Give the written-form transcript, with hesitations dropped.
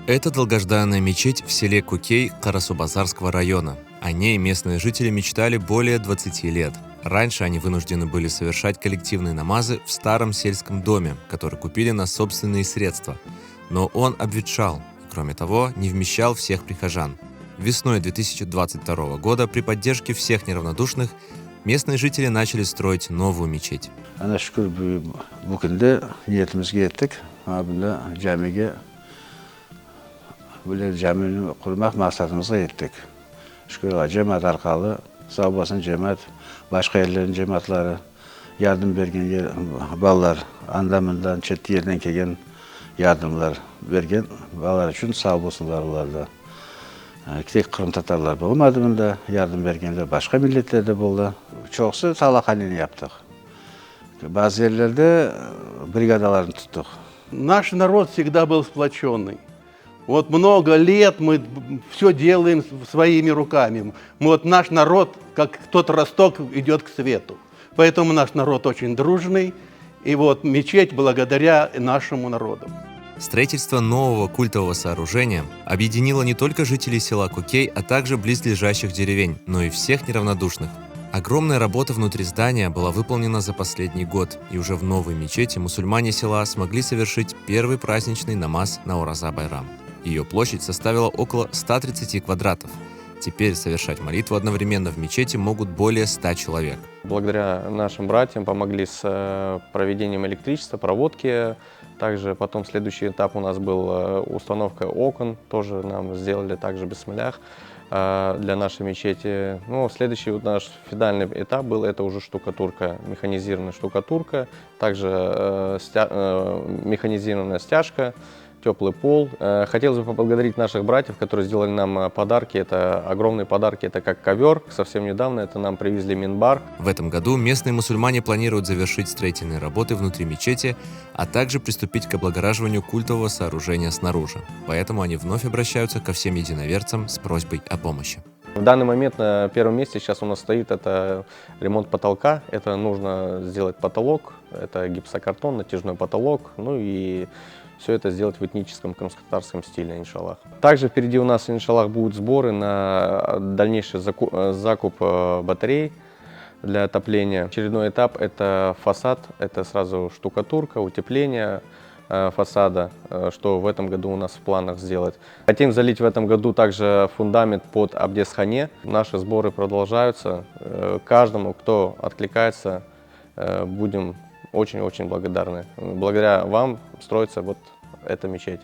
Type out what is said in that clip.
Это долгожданная мечеть в селе Кукей Карасубазарского района. О ней местные жители мечтали более 20 лет. Раньше они вынуждены были совершать коллективные намазы в старом сельском доме, который купили на собственные средства. Но он обветшал, и, кроме того, не вмещал всех прихожан. Весной 2022 года при поддержке всех неравнодушных местные жители начали строить новую мечеть. Ana şükür bugün de niyetimizge yettik. Bunda camini kurmak maksadımıza yettik. Şükür cemaat arkalı, sağ olsun cemaat, başka yerlerin cemaatleri, yardım bergen ballar, andamından, çetti yerden kelgen yardımlar bergen ballar için sağ olsunlar ularda. Tek Kırım Tatarlar olmadı bunda, yardım bergenler başka milletler de buldu. Çoksu talakhaneni yaptık. Bazı yerlerde бригадаларын tuttuk. Наш народ всегда был сплоченный. Вот много лет мы все делаем своими руками. Наш народ, как тот росток, идет к свету. Поэтому наш народ очень дружный. И мечеть благодаря нашему народу. Строительство нового культового сооружения объединило не только жителей села Кукей, а также близлежащих деревень, но и всех неравнодушных. Огромная работа внутри здания была выполнена за последний год, и уже в новой мечети мусульмане села смогли совершить первый праздничный намаз на Ураза-Байрам. Ее площадь составила около 130 квадратов. Теперь совершать молитву одновременно в мечети могут более 100 человек. Благодаря нашим братьям помогли с проведением электричества, проводки. Также потом следующий этап у нас был установка окон, тоже нам сделали также в бисмиллях для нашей мечети. Следующий наш финальный этап был, это уже штукатурка, механизированная штукатурка, также механизированная стяжка, теплый пол. Хотелось бы поблагодарить наших братьев, которые сделали нам подарки. Это огромные подарки, это как ковер. Совсем недавно это нам привезли минбар. В этом году местные мусульмане планируют завершить строительные работы внутри мечети, а также приступить к облагораживанию культового сооружения снаружи. Поэтому они вновь обращаются ко всем единоверцам с просьбой о помощи. В данный момент на первом месте сейчас у нас стоит это ремонт потолка. Это нужно сделать потолок, это гипсокартон, натяжной потолок, и все это сделать в этническом крымско-татарском стиле, иншаллах. Также впереди у нас, иншаллах, будут сборы на дальнейший закуп батарей для отопления. Очередной этап – это фасад, это сразу штукатурка, утепление фасада, что в этом году у нас в планах сделать. Хотим залить в этом году также фундамент под Абдесхане. Наши сборы продолжаются. Каждому, кто откликается, будем очень-очень благодарны. Благодаря вам строится эта мечеть.